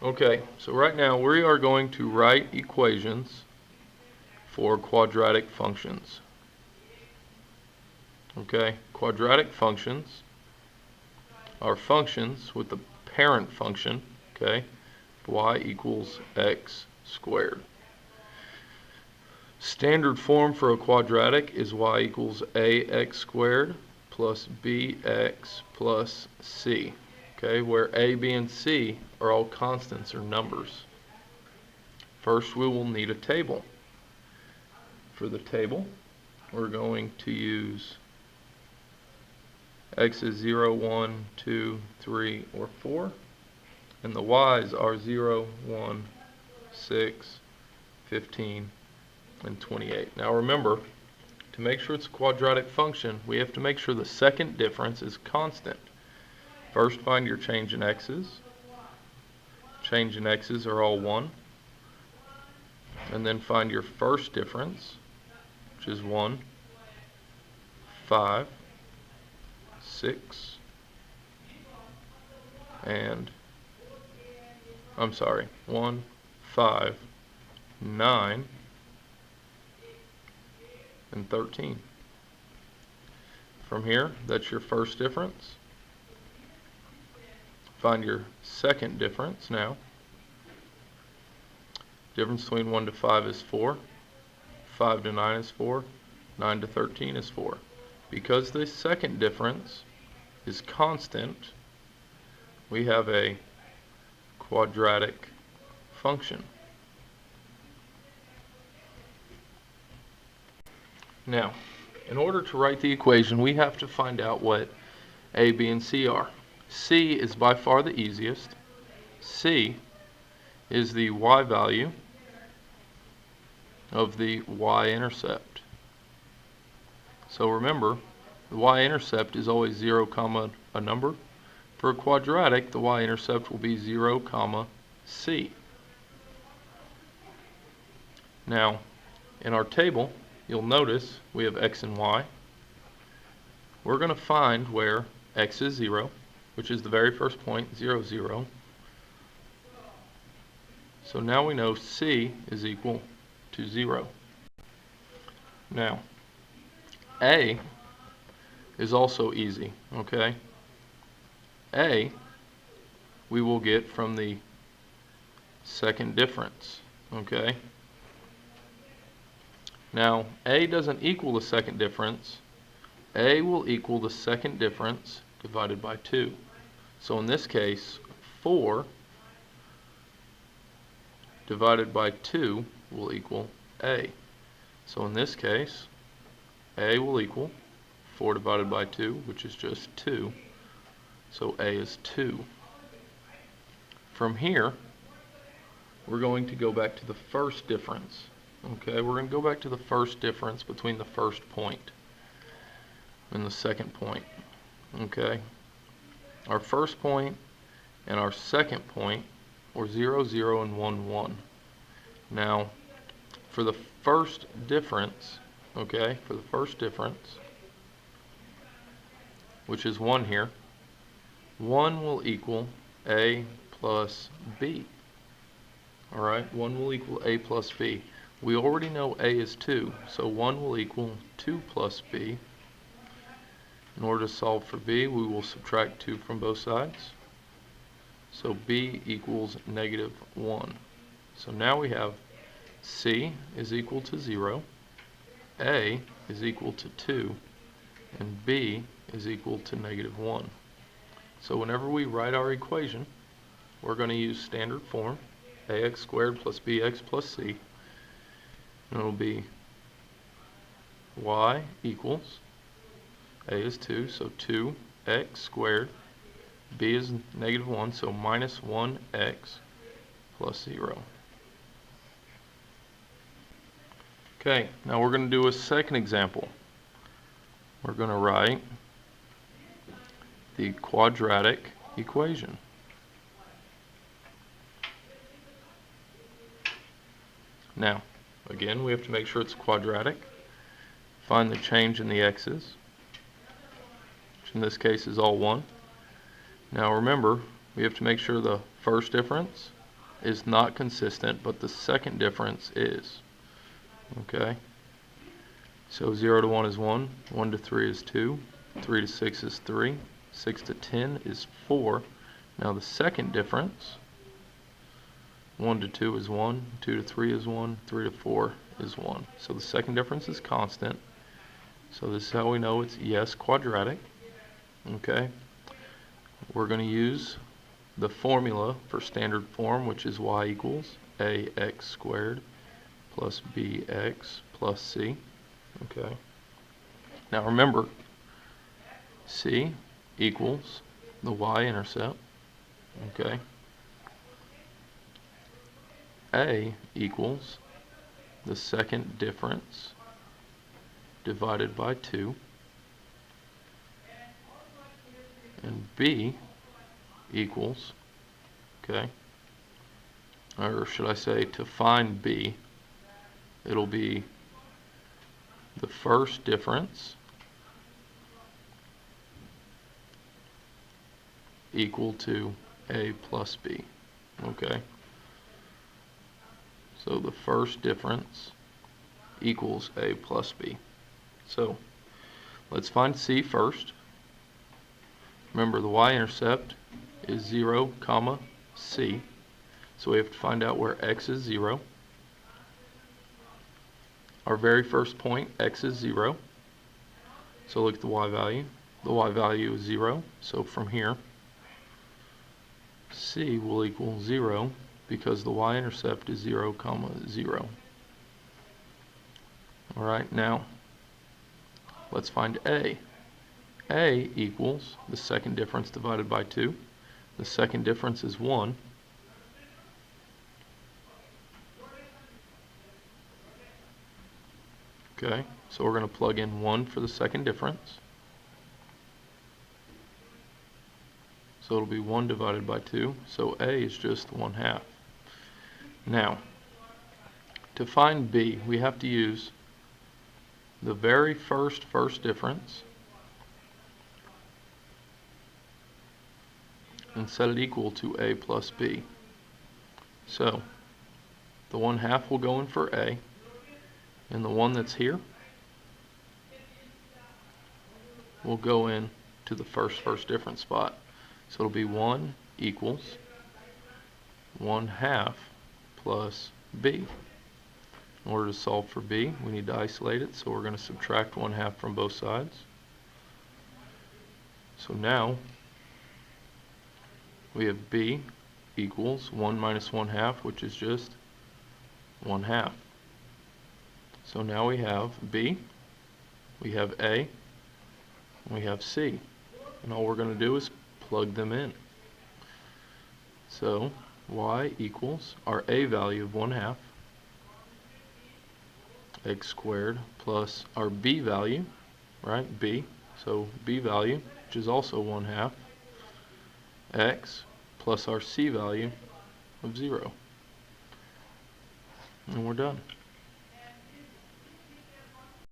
Okay, so right now we are going to write equations for quadratic functions. Okay, quadratic functions are functions with the parent function, okay, y equals x squared. Standard form for a quadratic is y equals ax squared plus bx plus c, okay, where a, b, and c are all constants or numbers. First, we will need a table. For the table, we're going to use x is 0, 1, 2, 3, or 4, and the y's are 0, 1, 6, 15, and 28. Now remember, to make sure it's a quadratic function, we have to make sure the second difference is constant. First, find your change in x's. Change in x's are all 1. And then find your first difference, which is 1, 5, 6, and 1, 5, 9, and 13. From here, that's your first difference. Find your second difference now. Difference between 1 to 5 is 4. 5 to 9 is 4. 9 to 13 is 4. Because the second difference is constant, we have a quadratic function. Now, in order to write the equation, we have to find out what a, b, and c are. C is by far the easiest. C is the y value of the y-intercept. So remember, the y-intercept is always 0, a number. For a quadratic, the y-intercept will be 0, c. Now, in our table, you'll notice we have x and y. We're going to find where x is 0, which is the very first point, 0, 0. So now we know c is equal to 0. Now, a is also easy, okay? A we will get from the second difference, okay? Now, a doesn't equal the second difference. A will equal the second difference divided by 2. So in this case, 4 divided by 2 will equal a. So in this case, a will equal 4 divided by 2, which is just 2. So a is 2. From here, we're going to go back to the first difference. Okay, we're going to go back to the first difference between the first point and the second point. Okay, our first point and our second point were 0, 0, and 1, 1. Now, for the first difference, okay, for the first difference, which is 1 here, 1 will equal a plus b. Alright, 1 will equal a plus b. We already know a is 2, so 1 will equal 2 plus b. In order to solve for b, we will subtract 2 from both sides. So b equals negative 1. So now we have c is equal to 0, a is equal to 2, and b is equal to negative 1. So whenever we write our equation, we're going to use standard form, ax squared plus bx plus c. And it'll be y equals, a is 2, so 2x squared, b is negative 1, so minus 1x plus 0. Okay, now we're going to do a second example. We're going to write the quadratic equation. Now, again, we have to make sure it's quadratic. Find the change in the x's, which in this case is all 1. Now remember, we have to make sure the first difference is not consistent, but the second difference is. Okay? So 0 to 1 is 1, 1 to 3 is 2, 3 to 6 is 3, 6 to 10 is 4. Now the second difference, 1 to 2 is 1, 2 to 3 is 1, 3 to 4 is 1. So the second difference is constant. So this is how we know it's yes quadratic. Okay? We're going to use the formula for standard form, which is y equals ax squared plus bx plus c. Okay. Now remember, c equals the y-intercept. Okay. A equals the second difference divided by 2. And B equals, okay, or should I say to find B, it'll be the first difference equal to A plus B. Okay. So the first difference equals A plus B. So let's find C first. Remember the y-intercept is 0, comma, C. So we have to find out where x is 0. Our very first point, x is 0. So look at the y value. The y value is 0. So from here, C will equal 0 because the y-intercept is 0, comma, 0. Alright, now let's find A. A equals the second difference divided by 2. The second difference is 1. Okay, so we're going to plug in 1 for the second difference. So it'll be 1 divided by 2. So A is just 1/2. Now, to find B, we have to use the very first difference and set it equal to A plus B. So the 1/2 will go in for A, and the one that's here will go in to the first difference spot. So it'll be 1 equals 1/2 plus B. In order to solve for B, we need to isolate it, so we're going to subtract 1/2 from both sides. So now we have B equals 1 minus 1/2, which is just 1/2. So now we have B, we have A, and we have C. And all we're going to do is plug them in. So y equals our A value of 1/2, x squared, plus our B value, right, B, so B value, which is also 1/2, x, plus our C value of 0. And we're done.